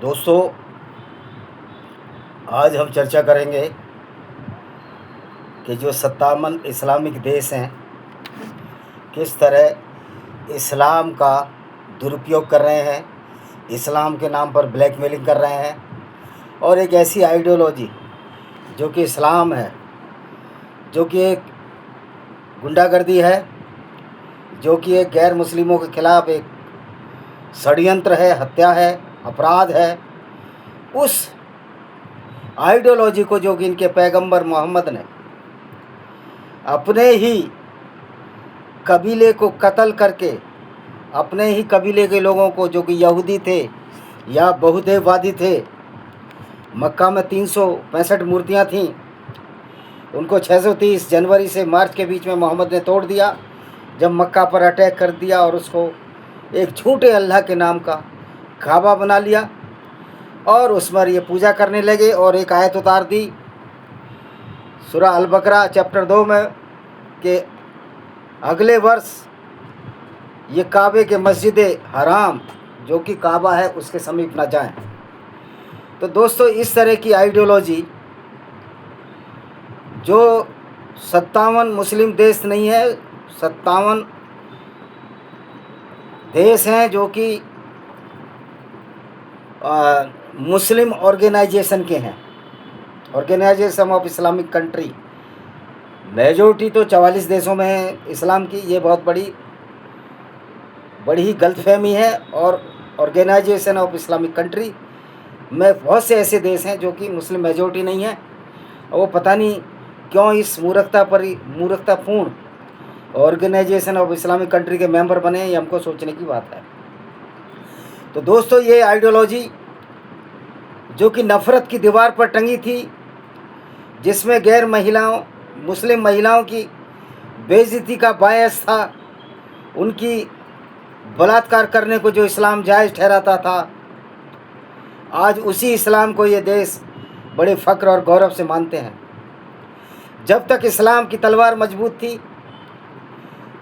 दोस्तों, आज हम चर्चा करेंगे कि जो 57 इस्लामिक देश हैं किस तरह इस्लाम का दुरुपयोग कर रहे हैं, इस्लाम के नाम पर ब्लैकमेलिंग कर रहे हैं और एक ऐसी आइडियोलॉजी जो कि इस्लाम है, जो कि एक गुंडागर्दी है, जो कि एक गैर मुस्लिमों के खिलाफ़ एक षड्यंत्र है, हत्या है, अपराध है। उस आइडियोलॉजी को जो कि इनके पैगंबर मोहम्मद ने अपने ही कबीले को कत्ल करके, अपने ही कबीले के लोगों को जो कि यहूदी थे या बहुदेववादी थे, मक्का में 365 मूर्तियां थीं, उनको 630 जनवरी से मार्च के बीच में मोहम्मद ने तोड़ दिया, जब मक्का पर अटैक कर दिया और उसको एक झूठे अल्लाह के नाम का काबा बना लिया और उस पर ये पूजा करने लगे और एक आयत उतार दी सूरह अल बकरा चैप्टर 2 में कि अगले वर्ष ये काबे के मस्जिद हराम जो कि काबा है उसके समीप ना जाएं। तो दोस्तों, इस तरह की आइडियोलॉजी जो 57 मुस्लिम देश नहीं है, 57 देश हैं जो कि मुस्लिम ऑर्गेनाइजेशन के हैं, organization of Islamic country. Majority तो 44 देशों में है इस्लाम की। ये बहुत बड़ी ही गलतफहमी है। और ऑर्गेनाइजेशन ऑफ इस्लामिक कंट्री में बहुत से ऐसे देश हैं जो कि मुस्लिम मेजोरिटी नहीं है, और वो पता नहीं क्यों इस मूर्खतापूर्ण ऑर्गेनाइजेशन ऑफ इस्लामिक कंट्री के मेंबर बने। ये हमको सोचने की बात है। तो दोस्तों, ये आइडियोलॉजी जो कि नफ़रत की दीवार पर टंगी थी, जिसमें गैर महिलाओं, मुस्लिम महिलाओं की बेइज्जती का बायस था, उनकी बलात्कार करने को जो इस्लाम जायज़ ठहराता था, आज उसी इस्लाम को ये देश बड़े फ़ख्र और गौरव से मानते हैं। जब तक इस्लाम की तलवार मजबूत थी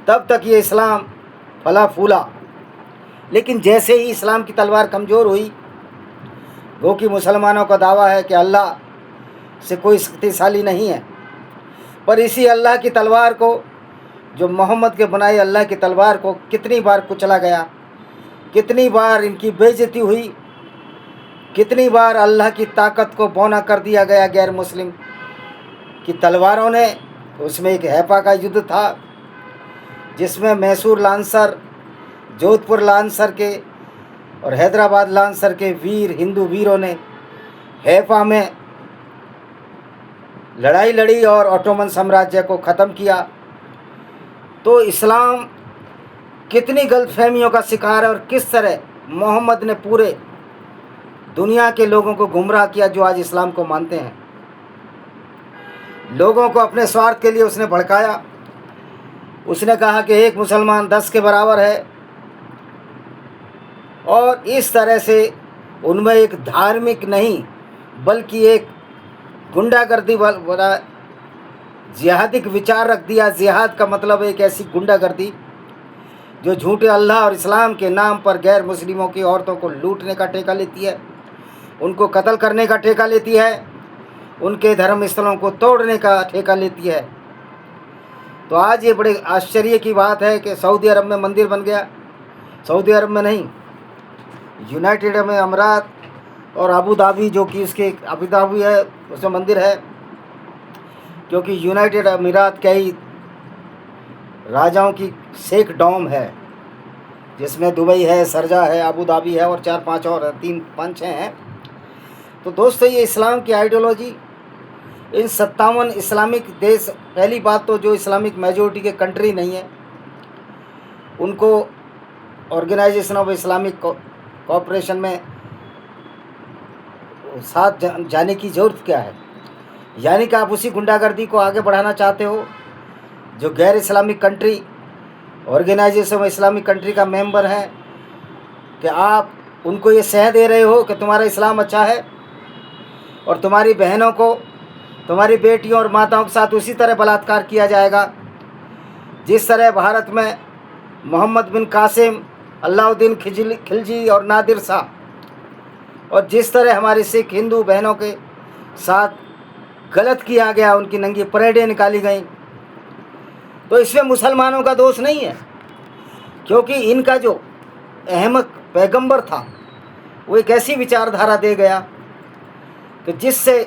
तब तक ये इस्लाम फला फूला, लेकिन जैसे ही इस्लाम की तलवार कमज़ोर हुई, वो कि मुसलमानों का दावा है कि अल्लाह से कोई शक्तिशाली नहीं है, पर इसी अल्लाह की तलवार को, जो मोहम्मद के बनाई अल्लाह की तलवार को कितनी बार कुचला गया, कितनी बार इनकी बेइज्जती हुई, कितनी बार अल्लाह की ताकत को बौना कर दिया गया गैर मुस्लिम की तलवारों ने। उसमें एक हैफा का युद्ध था जिसमें मैसूर लांसर, जोधपुर लांसर के और हैदराबाद लांसर के वीर हिंदू वीरों ने हैफा में लड़ाई लड़ी और ऑटोमन साम्राज्य को ख़त्म किया। तो इस्लाम कितनी गलतफहमियों का शिकार है और किस तरह मोहम्मद ने पूरे दुनिया के लोगों को गुमराह किया जो आज इस्लाम को मानते हैं। लोगों को अपने स्वार्थ के लिए उसने भड़काया। उसने कहा कि एक मुसलमान 10 के बराबर है, और इस तरह से उनमें एक धार्मिक नहीं बल्कि एक गुंडागर्दी वाला जिहादिक विचार रख दिया। जिहाद का मतलब एक ऐसी गुंडागर्दी जो झूठे अल्लाह और इस्लाम के नाम पर गैर मुस्लिमों की औरतों को लूटने का ठेका लेती है, उनको कत्ल करने का ठेका लेती है, उनके धर्म स्थलों को तोड़ने का ठेका लेती है। तो आज ये बड़े आश्चर्य की बात है कि सऊदी अरब में मंदिर बन गया। सऊदी अरब में नहीं, यूनाइटेड अरब अमीरात और अबू धाबी, जो कि इसके अबू धाबी है, उसमें मंदिर है, क्योंकि यूनाइटेड अमीरात कई राजाओं की शेख डॉम है, जिसमें दुबई है, सरजा है, अबू धाबी है और 4-5 और 3-5 हैं। तो दोस्तों, ये इस्लाम की आइडियोलॉजी इन 57 इस्लामिक देश, पहली बात तो जो इस्लामिक मेजोरिटी के कंट्री नहीं है, उनको ऑर्गेनाइजेशन ऑफ इस्लामिक कोऑपरेशन में साथ जाने की ज़रूरत क्या है। यानी कि आप उसी गुंडागर्दी को आगे बढ़ाना चाहते हो जो गैर Islamic country organization of Islamic country का मेंबर है, कि आप उनको ये सह दे रहे हो कि तुम्हारा इस्लाम अच्छा है और तुम्हारी बहनों को, तुम्हारी बेटियों और माताओं के साथ उसी तरह बलात्कार किया जाएगा जिस तरह भारत में मोहम्मद बिन कासिम, अलाउद्दीन खिलजी और नादिर शाह और जिस तरह हमारे सिख हिंदू बहनों के साथ गलत किया गया, उनकी नंगी परेडें निकाली गई, तो इसमें मुसलमानों का दोष नहीं है, क्योंकि इनका जो अहमक पैगंबर था वो एक ऐसी विचारधारा दे गया कि जिससे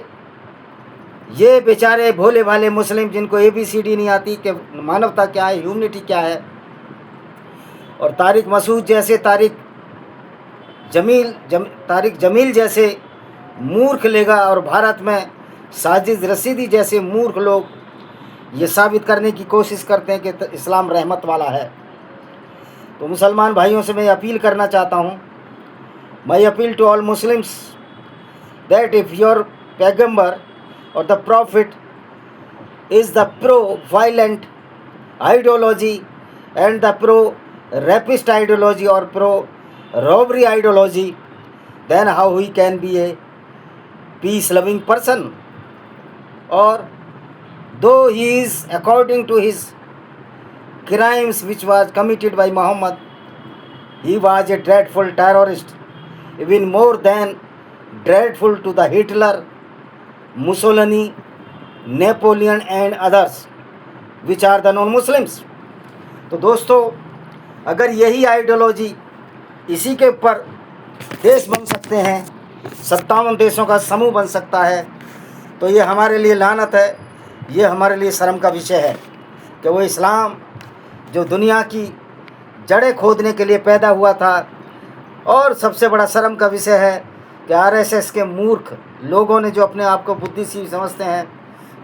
ये बेचारे भोले भाले मुस्लिम जिनको ABCD नहीं आती कि मानवता क्या है, ह्यूमनिटी क्या है, और तारिक मसूद जैसे तारिक जमील जैसे मूर्ख लेगा, और भारत में साजिद रशीदी जैसे मूर्ख लोग ये साबित करने की कोशिश करते हैं कि इस्लाम रहमत वाला है। तो मुसलमान भाइयों से मैं अपील करना चाहता हूँ, my appeal to all Muslims that if your पैगंबर or the prophet is the pro-violent ideology and the pro-rapist ideology or pro-robbery ideology, then how he can be a peace-loving person? Or though he is, according to his crimes which was committed by Muhammad, he was a dreadful terrorist, even more than dreadful to the Hitler, Mussolini, Napoleon and others which are the non-Muslims। तो दोस्तों, अगर यही ideology, इसी के ऊपर देश बन सकते हैं, 57 देशों का समूह बन सकता है, तो ये हमारे लिए लानत है, ये हमारे लिए शर्म का विषय है कि वो इस्लाम जो दुनिया की जड़ें खोदने के लिए पैदा हुआ था। और सबसे बड़ा शर्म का विषय है कि RSS के मूर्ख लोगों ने, जो अपने आप को बुद्धिजीवी समझते हैं,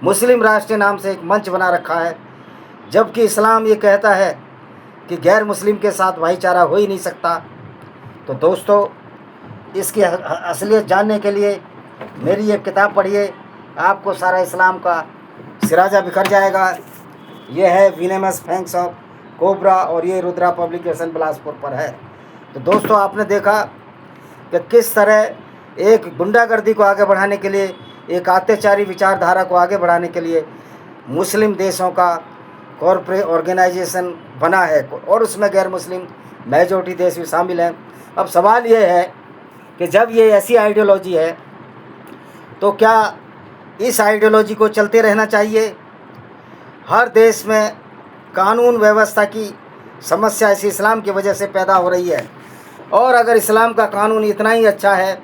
मुस्लिम राष्ट्र के नाम से एक मंच बना रखा है, जबकि इस्लाम ये कहता है कि गैर मुस्लिम के साथ भाईचारा हो ही नहीं सकता। तो दोस्तों, इसकी असलियत जानने के लिए मेरी ये किताब पढ़िए, आपको सारा इस्लाम का सिराजा बिखर जाएगा। ये है विनेमस फैंक्स ऑफ कोबरा, और ये रुद्रा पब्लिकेशन बिलासपुर पर है। तो दोस्तों, आपने देखा कि किस तरह एक गुंडागर्दी को आगे बढ़ाने के लिए, एक अत्याचारी विचारधारा को आगे बढ़ाने के लिए मुस्लिम देशों का कॉरपोरेट ऑर्गेनाइजेशन बना है, और उसमें गैर मुस्लिम मेजॉरिटी देश भी शामिल हैं। अब सवाल ये है कि जब ये ऐसी आइडियोलॉजी है, तो क्या इस आइडियोलॉजी को चलते रहना चाहिए? हर देश में कानून व्यवस्था की समस्या इसी इस्लाम की वजह से पैदा हो रही है, और अगर इस्लाम का कानून इतना ही अच्छा है,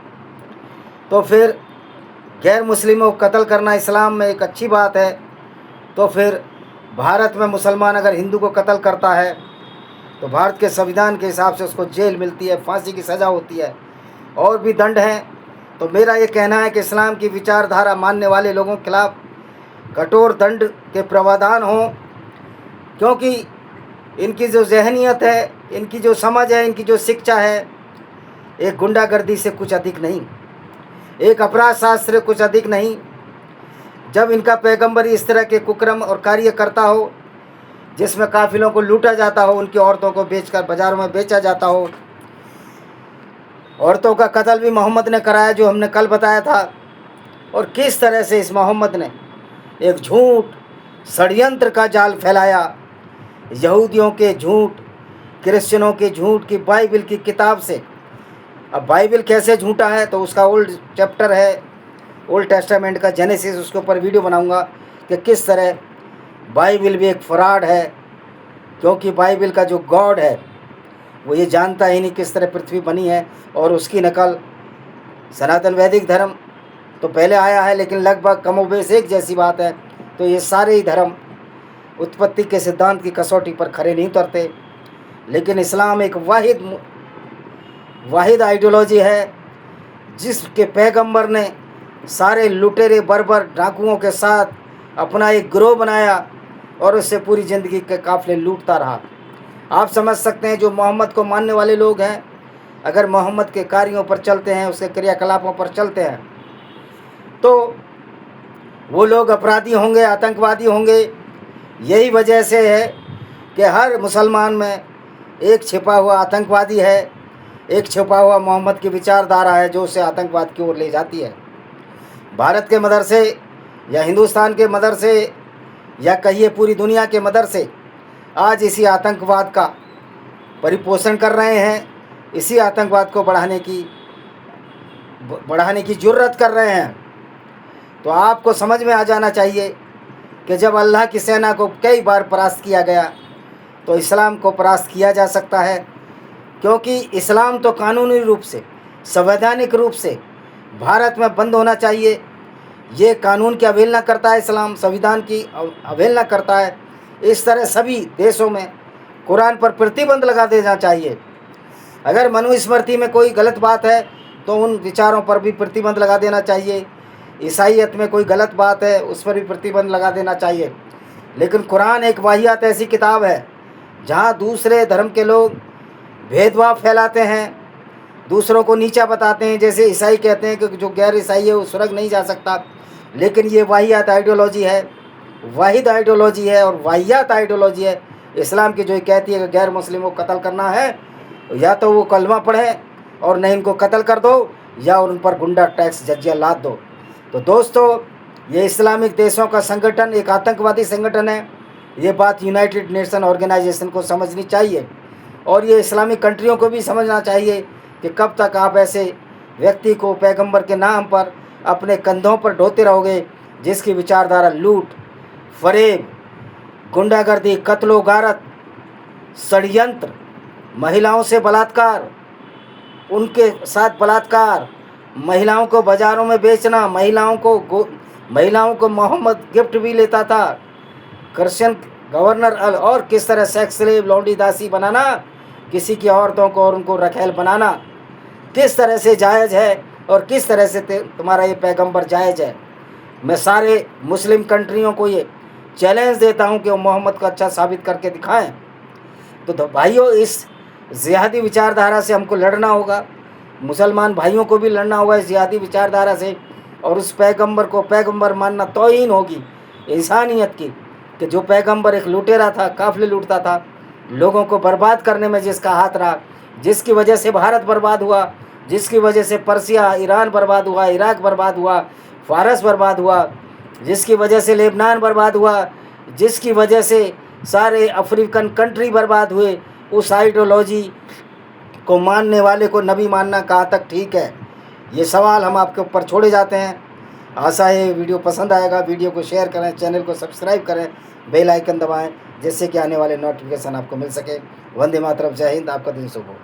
तो फिर गैर मुस्लिमों को कत्ल करना इस्लाम में एक अच्छी बात है। तो फिर भारत में मुसलमान अगर हिंदू को कत्ल करता है, तो भारत के संविधान के हिसाब से उसको जेल मिलती है, फांसी की सज़ा होती है, और भी दंड हैं। तो मेरा ये कहना है कि इस्लाम की विचारधारा मानने वाले लोगों के खिलाफ कठोर दंड के प्रावधान हों, क्योंकि इनकी जो जहनीत है, इनकी जो समझ है, इनकी जो शिक्षा है, एक गुंडागर्दी से कुछ अधिक नहीं, एक अपराध शास्त्र कुछ अधिक नहीं। जब इनका पैगंबर इस तरह के कुकर्म और कार्य करता हो, जिसमें काफिलों को लूटा जाता हो, उनकी औरतों को बेचकर बाज़ारों में बेचा जाता हो, औरतों का कत्ल भी मोहम्मद ने कराया, जो हमने कल बताया था। और किस तरह से इस मोहम्मद ने एक झूठ षड्यंत्र का जाल फैलाया, यहूदियों के झूठ, क्रिश्चियनों के झूठ की बाइबल की किताब से। अब बाइबल कैसे झूठा है, तो उसका ओल्ड चैप्टर है, ओल्ड टेस्टामेंट का जेनेसिस, उसके ऊपर वीडियो बनाऊंगा कि किस तरह बाइबल भी एक फ्रॉड है, क्योंकि बाइबल का जो गॉड है वो ये जानता ही नहीं किस तरह पृथ्वी बनी है, और उसकी नकल सनातन वैदिक धर्म तो पहले आया है, लेकिन लगभग कमोबेश एक जैसी बात है। तो ये सारे ही धर्म उत्पत्ति के सिद्धांत की कसौटी पर खरे नहीं उतरते, लेकिन इस्लाम एक वाहिद आइडियोलॉजी है, जिसके पैगंबर ने सारे लुटेरे बर्बर डाकुओं के साथ अपना एक गिरोह बनाया, और उससे पूरी ज़िंदगी के काफ़िले लूटता रहा। आप समझ सकते हैं, जो मोहम्मद को मानने वाले लोग हैं, अगर मोहम्मद के कार्यों पर चलते हैं, उसके क्रियाकलापों पर चलते हैं, तो वो लोग अपराधी होंगे, आतंकवादी होंगे। यही वजह से है कि हर मुसलमान में एक छिपा हुआ आतंकवादी है, एक छिपा हुआ मोहम्मद की विचारधारा है, जो उसे आतंकवाद की ओर ले जाती है। भारत के मदरसे या हिंदुस्तान के मदरसे या कहिए पूरी दुनिया के मदरसे आज इसी आतंकवाद का परिपोषण कर रहे हैं, इसी आतंकवाद को बढ़ाने की बढ़ाने की जुर्रत कर रहे हैं। तो आपको समझ में आ जाना चाहिए कि जब अल्लाह की सेना को कई बार परास्त किया गया तो इस्लाम को परास्त किया जा सकता है, क्योंकि इस्लाम तो कानूनी रूप से, संवैधानिक रूप से भारत में बंद होना चाहिए। ये कानून की अवहेलना करता है, इस्लाम संविधान की अवहेलना करता है। इस तरह सभी देशों में कुरान पर प्रतिबंध लगा देना चाहिए। अगर मनुस्मृति में कोई गलत बात है तो उन विचारों पर भी प्रतिबंध लगा देना चाहिए। ईसाईयत में कोई गलत बात है उस पर भी प्रतिबंध लगा देना चाहिए। लेकिन कुरान एक वाहियात ऐसी किताब है जहाँ दूसरे धर्म के लोग भेदभाव फैलाते हैं, दूसरों को नीचा बताते हैं। जैसे ईसाई कहते हैं कि जो गैर ईसाई है वो स्वर्ग नहीं जा सकता, लेकिन ये वाहियात आइडियोलॉजी है, वाहिद आइडियोलॉजी है और वाहियात आइडियोलॉजी है इस्लाम की, जो कहती है कि गैर मुस्लिमों को कत्ल करना है या तो वो कलमा पढ़े और नहीं इनको कत्ल कर दो, या उन पर गुंडा टैक्स जजिया लाद दो। तो दोस्तों, ये इस्लामिक देशों का संगठन एक आतंकवादी संगठन है। ये बात यूनाइटेड नेशन ऑर्गेनाइजेशन को समझनी चाहिए और ये इस्लामिक कंट्रियों को भी समझना चाहिए कि कब तक आप ऐसे व्यक्ति को पैगंबर के नाम पर अपने कंधों पर ढोते रहोगे, जिसकी विचारधारा लूट, फरेब, गुंडागर्दी, कत्लो गारत, षड्यंत्र, महिलाओं से बलात्कार, उनके साथ बलात्कार, महिलाओं को बाज़ारों में बेचना, महिलाओं को मोहम्मद गिफ्ट भी लेता था, क्रिश्चियन गवर्नर, और किस तरह सेक्स स्लेव, लौंडी दासी बनाना, किसी की औरतों को और उनको रखेल बनाना किस तरह से जायज़ है और किस तरह से तुम्हारा ये पैगंबर जायज़ है। मैं सारे मुस्लिम कंट्रियों को ये चैलेंज देता हूँ कि वो मोहम्मद को अच्छा साबित करके दिखाएं। तो भाइयों, इस जिहादी विचारधारा से हमको लड़ना होगा, मुसलमान भाइयों को भी लड़ना होगा इस जिहादी विचारधारा से। और उस पैगंबर को पैगंबर मानना तौहीन होगी इंसानियत की, कि जो पैगंबर एक लुटेरा था, काफिले लूटता था, लोगों को बर्बाद करने में जिसका हाथ रहा, जिसकी वजह से भारत बर्बाद हुआ, जिसकी वजह से पर्सिया, ईरान बर्बाद हुआ, इराक बर्बाद हुआ, फारस बर्बाद हुआ, जिसकी वजह से लेबनान बर्बाद हुआ, जिसकी वजह से सारे अफ्रीकन कंट्री बर्बाद हुए, उस आइडियोलॉजी को मानने वाले को नबी मानना कहाँ तक ठीक है? ये सवाल हम आपके ऊपर छोड़े जाते हैं। आशा है वीडियो पसंद आएगा। वीडियो को शेयर करें, चैनल को सब्सक्राइब करें, बेल आइकन दबाएं, जिससे कि आने वाले नोटिफिकेशन आपको मिल सके। वंदे मातरम, जय हिंद, आपका दिन शुभ हो।